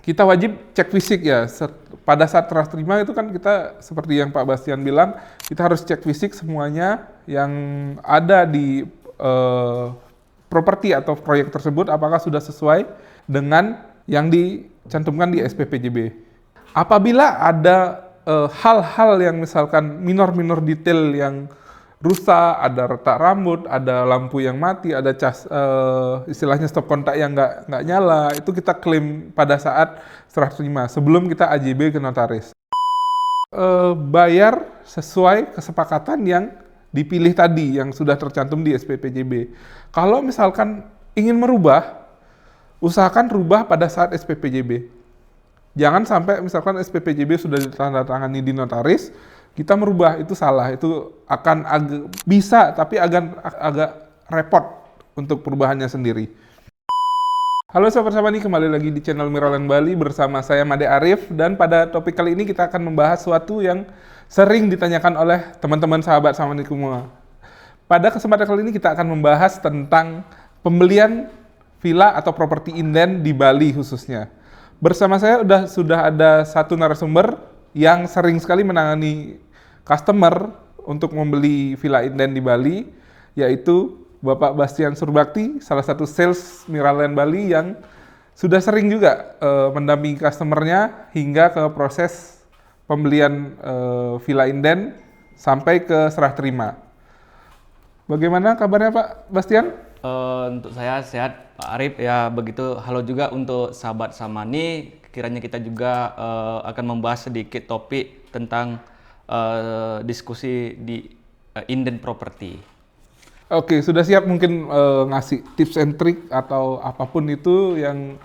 kita wajib cek fisik ya. Pada saat serah terima itu kan kita seperti yang Pak Bastian bilang, kita harus cek fisik semuanya yang ada di properti atau proyek tersebut apakah sudah sesuai dengan yang dicantumkan di SPPJB. Apabila ada hal-hal yang misalkan minor-minor detail yang rusak, ada retak rambut, ada lampu yang mati, ada istilahnya stop kontak yang nggak nyala, itu kita klaim pada saat serah terima sebelum kita AJB ke notaris. Bayar sesuai kesepakatan yang dipilih tadi yang sudah tercantum di SPPJB. Kalau misalkan ingin merubah, usahakan rubah pada saat SPPJB. Jangan sampai misalkan SPPJB sudah ditandatangani di notaris, kita merubah, itu salah. Itu akan bisa, tapi agak repot untuk perubahannya sendiri. Halo Sobat Samani, kembali lagi di channel Miraland Bali bersama saya Made Arif. Dan pada topik kali ini kita akan membahas sesuatu yang sering ditanyakan oleh teman-teman sahabat Samani semua. Pada kesempatan kali ini kita akan membahas tentang pembelian villa atau properti inden di Bali khususnya. Bersama saya sudah ada satu narasumber yang sering sekali menangani customer untuk membeli villa inden di Bali, yaitu Bapak Bastian Surbakti, salah satu sales Miraland Bali yang sudah sering juga mendampingi customernya hingga ke proses pembelian villa inden sampai ke serah terima. Bagaimana kabarnya Pak Bastian? Untuk saya sehat Pak Arif, ya begitu. Halo juga untuk sahabat Samani, kiranya kita juga akan membahas sedikit topik tentang diskusi di inden properti. Oke, sudah siap mungkin ngasih tips and trick atau apapun itu yang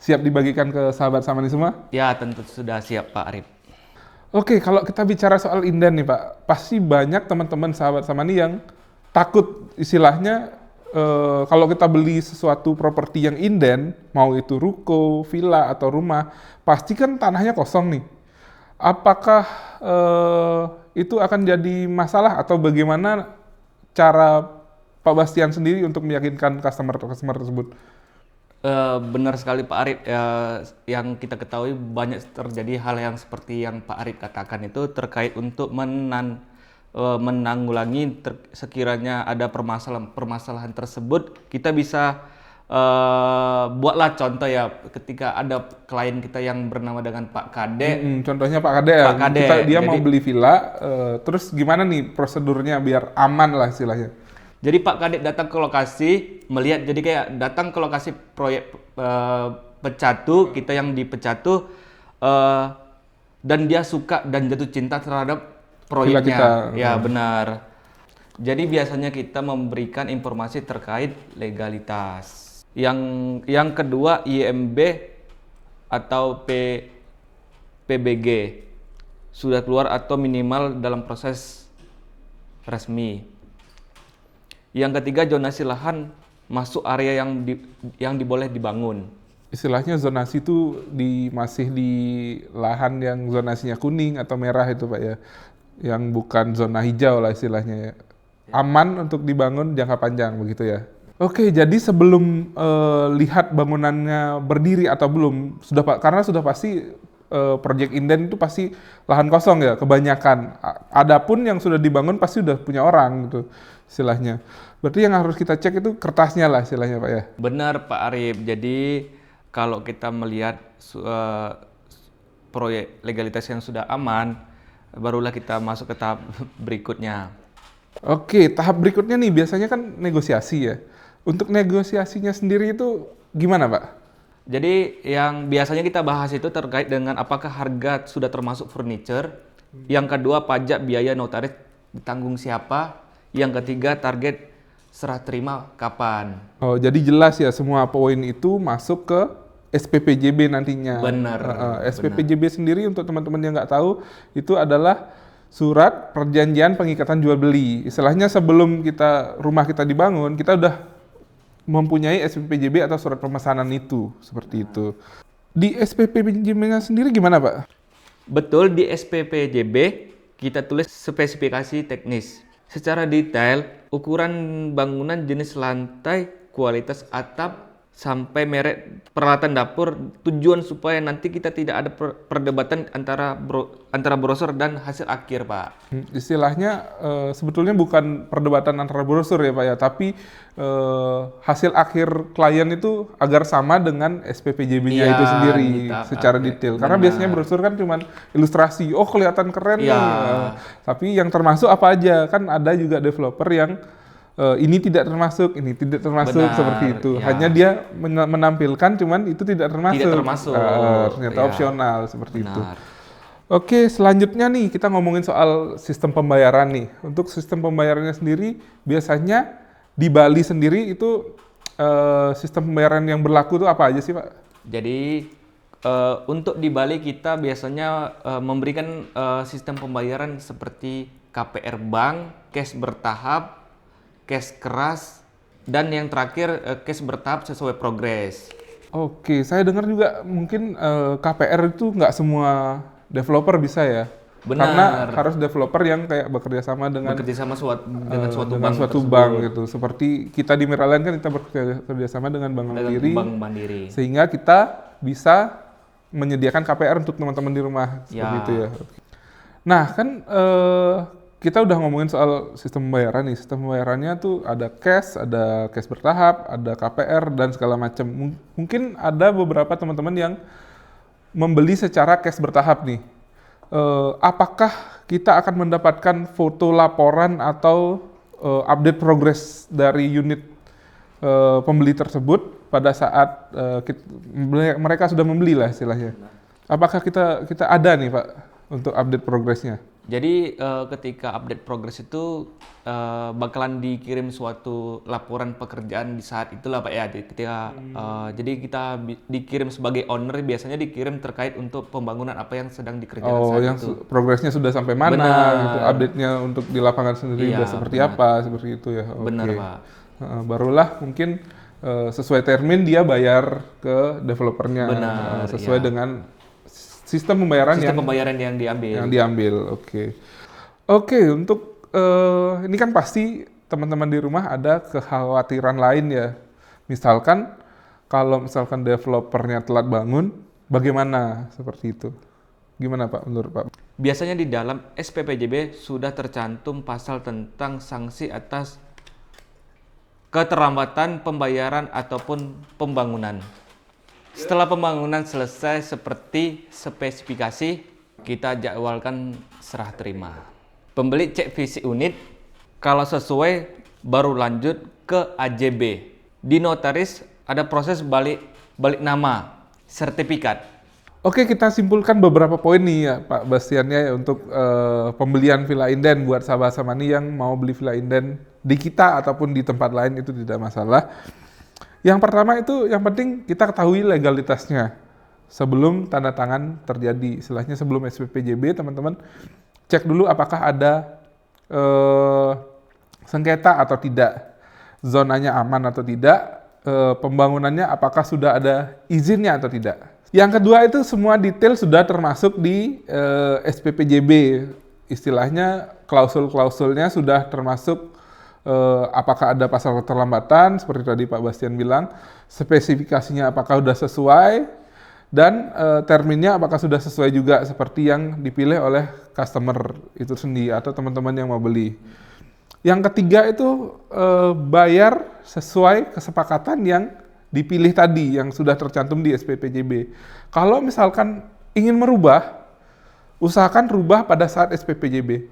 siap dibagikan ke sahabat Samani semua? Ya, tentu sudah siap Pak Arif. Oke, kalau kita bicara soal inden nih Pak, pasti banyak teman-teman sahabat Samani yang takut istilahnya kalau kita beli sesuatu properti yang inden, mau itu ruko, villa atau rumah, pasti kan tanahnya kosong nih. Apakah itu akan jadi masalah atau bagaimana cara Pak Bastian sendiri untuk meyakinkan customer tersebut? Benar sekali Pak Arif, yang kita ketahui banyak terjadi hal yang seperti yang Pak Arif katakan itu terkait untuk menanggulangi sekiranya ada permasalahan tersebut. Kita bisa buatlah contoh ya, ketika ada klien kita yang bernama dengan Pak Kade. Contohnya Pak Kade ya, Pak Kade. Dia mau beli villa, terus gimana nih prosedurnya biar aman lah istilahnya? Jadi Pak Kade datang ke lokasi, melihat, jadi kayak datang ke lokasi proyek Pecatu, kita yang di Pecatu, dan dia suka dan jatuh cinta terhadap proyeknya. Kita. Ya benar. Jadi biasanya kita memberikan informasi terkait legalitas. Yang kedua IMB atau PBG sudah keluar atau minimal dalam proses resmi. Yang ketiga zonasi lahan masuk area yang diboleh dibangun. Istilahnya zonasi itu masih di lahan yang zonasinya kuning atau merah itu Pak ya, yang bukan zona hijau lah istilahnya ya. Aman untuk dibangun jangka panjang begitu ya. Oke, jadi sebelum lihat bangunannya berdiri atau belum, karena sudah pasti proyek inden itu pasti lahan kosong ya kebanyakan. Adapun yang sudah dibangun pasti udah punya orang gitu istilahnya. Berarti yang harus kita cek itu kertasnya lah istilahnya Pak ya. Benar Pak Arif. Jadi kalau kita melihat proyek legalitas yang sudah aman, barulah kita masuk ke tahap berikutnya. Oke, tahap berikutnya nih biasanya kan negosiasi ya. Untuk negosiasinya sendiri itu gimana Pak? Jadi yang biasanya kita bahas itu terkait dengan apakah harga sudah termasuk furniture. Yang kedua, pajak biaya notaris ditanggung siapa. Yang ketiga, target serah terima kapan. Oh, jadi jelas ya semua poin itu masuk ke SPPJB nantinya. Benar. SPPJB sendiri untuk teman-teman yang nggak tahu itu adalah surat perjanjian pengikatan jual beli. Istilahnya sebelum rumah kita dibangun, kita udah mempunyai SPPJB atau surat pemesanan itu, seperti itu. Di SPPJB-nya sendiri gimana Pak? Betul, di SPPJB kita tulis spesifikasi teknis. Secara detail, ukuran bangunan, jenis lantai, kualitas atap, sampai merek peralatan dapur, tujuan supaya nanti kita tidak ada perdebatan antara browser dan hasil akhir, Pak. Istilahnya sebetulnya bukan perdebatan antara brosur ya Pak ya, tapi hasil akhir klien itu agar sama dengan SPPJB-nya Iya, itu sendiri kita secara pakai. detail. Karena Benar. biasanya brosur kan cuman ilustrasi, oh kelihatan keren Iya. nih. Tapi yang termasuk apa aja, kan ada juga developer yang ini tidak termasuk, ini tidak termasuk, Benar, seperti itu. ya. Hanya dia menampilkan, cuman itu tidak termasuk. Tidak termasuk, Ternyata ya. opsional seperti itu. Benar. Oke, selanjutnya nih kita ngomongin soal sistem pembayaran nih. Untuk sistem pembayarannya sendiri, biasanya di Bali sendiri itu sistem pembayaran yang berlaku itu apa aja sih Pak? Jadi untuk di Bali kita biasanya memberikan sistem pembayaran seperti KPR Bank, cash bertahap, cash keras, dan yang terakhir cash bertahap sesuai progres. Oke, saya dengar juga mungkin KPR itu nggak semua developer bisa ya? Benar. Karena harus developer yang kayak bekerja sama dengan Bekerja sama dengan suatu dengan bank suatu tersebut. bank gitu. Seperti kita di Meraland kan kita bekerja sama dengan Bank Dengan Mandiri, Bank Mandiri. sehingga kita bisa menyediakan KPR untuk teman-teman di rumah seperti Ya. itu ya. Nah kan kita udah ngomongin soal sistem pembayaran nih. Sistem pembayarannya tuh ada cash bertahap, ada KPR dan segala macam. Mungkin ada beberapa teman-teman yang membeli secara cash bertahap nih. Apakah kita akan mendapatkan foto laporan atau update progres dari unit pembeli tersebut pada saat mereka sudah membeli lah istilahnya? Apakah kita ada nih Pak untuk update progresnya? Jadi ketika update progres itu bakalan dikirim suatu laporan pekerjaan di saat itulah Pak ya. Jadi kita dikirim sebagai owner, biasanya dikirim terkait untuk pembangunan apa yang sedang dikerjakan saat Yang itu. progresnya sudah sampai mana Benar. gitu, update-nya untuk di lapangan sendiri Iya, udah seperti benar. apa, seperti itu ya. Oke. Benar Pak. Barulah mungkin sesuai termin dia bayar ke developernya. Benar, Sesuai iya. dengan sistem pembayaran Sistem pembayaran yang diambil. yang diambil. Oke, untuk ini kan pasti teman-teman di rumah ada kekhawatiran lain ya. Misalkan kalau misalkan developernya telat bangun, bagaimana seperti itu? Gimana Pak menurut Pak? Biasanya di dalam SPPJB sudah tercantum pasal tentang sanksi atas keterlambatan pembayaran ataupun pembangunan. Setelah pembangunan selesai seperti spesifikasi, kita jadwalkan serah terima. Pembeli cek fisik unit, kalau sesuai baru lanjut ke AJB. Di notaris ada proses balik nama, sertifikat. Oke, kita simpulkan beberapa poin nih ya Pak Bastian ya untuk pembelian villa inden buat sahabat Samani yang mau beli villa inden di kita ataupun di tempat lain itu tidak masalah. Yang pertama itu yang penting kita ketahui legalitasnya sebelum tanda tangan terjadi. Istilahnya sebelum SPPJB teman-teman cek dulu apakah ada sengketa atau tidak, zonanya aman atau tidak, pembangunannya apakah sudah ada izinnya atau tidak. Yang kedua itu semua detail sudah termasuk di SPPJB. Istilahnya klausul-klausulnya sudah termasuk apakah ada pasal keterlambatan seperti tadi Pak Bastian bilang, spesifikasinya apakah sudah sesuai, dan terminnya apakah sudah sesuai juga seperti yang dipilih oleh customer itu sendiri atau teman-teman yang mau beli. Yang ketiga itu bayar sesuai kesepakatan yang dipilih tadi yang sudah tercantum di SPPJB. Kalau misalkan ingin merubah, usahakan rubah pada saat SPPJB.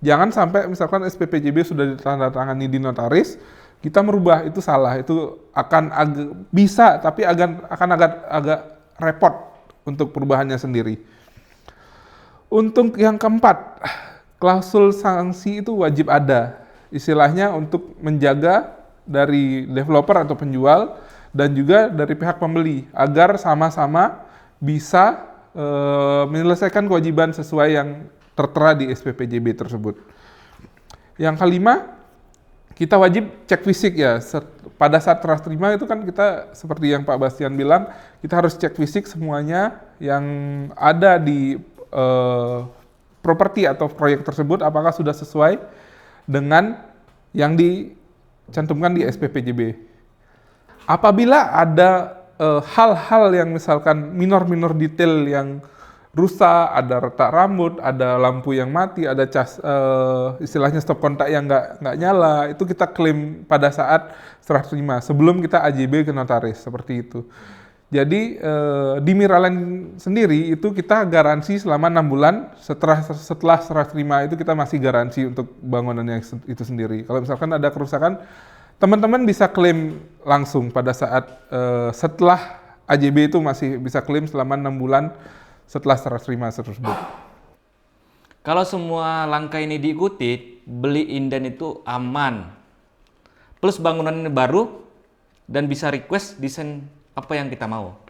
Jangan sampai misalkan SPPJB sudah ditandatangani di notaris, kita merubah, itu salah. Itu akan bisa, tapi akan agak repot untuk perubahannya sendiri. Untuk yang keempat, klausul sanksi itu wajib ada. Istilahnya untuk menjaga dari developer atau penjual dan juga dari pihak pembeli agar sama-sama bisa menyelesaikan kewajiban sesuai yang tertera di SPPJB tersebut. Yang kelima, kita wajib cek fisik ya. Pada saat serah terima itu kan kita seperti yang Pak Bastian bilang, kita harus cek fisik semuanya yang ada di properti atau proyek tersebut apakah sudah sesuai dengan yang dicantumkan di SPPJB. Apabila ada hal-hal yang misalkan minor-minor detail yang rusak, ada retak rambut, ada lampu yang mati, ada cas istilahnya stop kontak yang nggak nyala, itu kita klaim pada saat serah terima sebelum kita AJB ke notaris seperti itu. Jadi di Miraland sendiri itu kita garansi selama 6 bulan, setelah serah terima itu kita masih garansi untuk bangunannya itu sendiri. Kalau misalkan ada kerusakan, teman-teman bisa klaim langsung pada saat setelah AJB itu masih bisa klaim selama 6 bulan setelah serah terima tersebut. Kalau semua langkah ini diikuti, beli inden itu aman. Plus bangunan ini baru dan bisa request desain apa yang kita mau.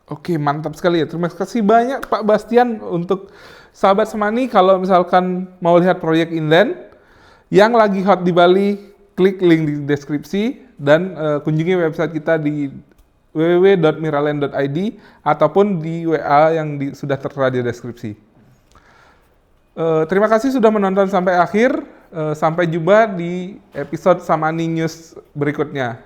Oke, mantap sekali ya. Terima kasih banyak Pak Bastian untuk sahabat Semani. Kalau misalkan mau lihat proyek inden yang lagi hot di Bali, klik link di deskripsi dan kunjungi website kita di www.miraland.id ataupun di WA yang sudah tertera di deskripsi. Terima kasih sudah menonton sampai akhir. Sampai jumpa di episode Samani News berikutnya.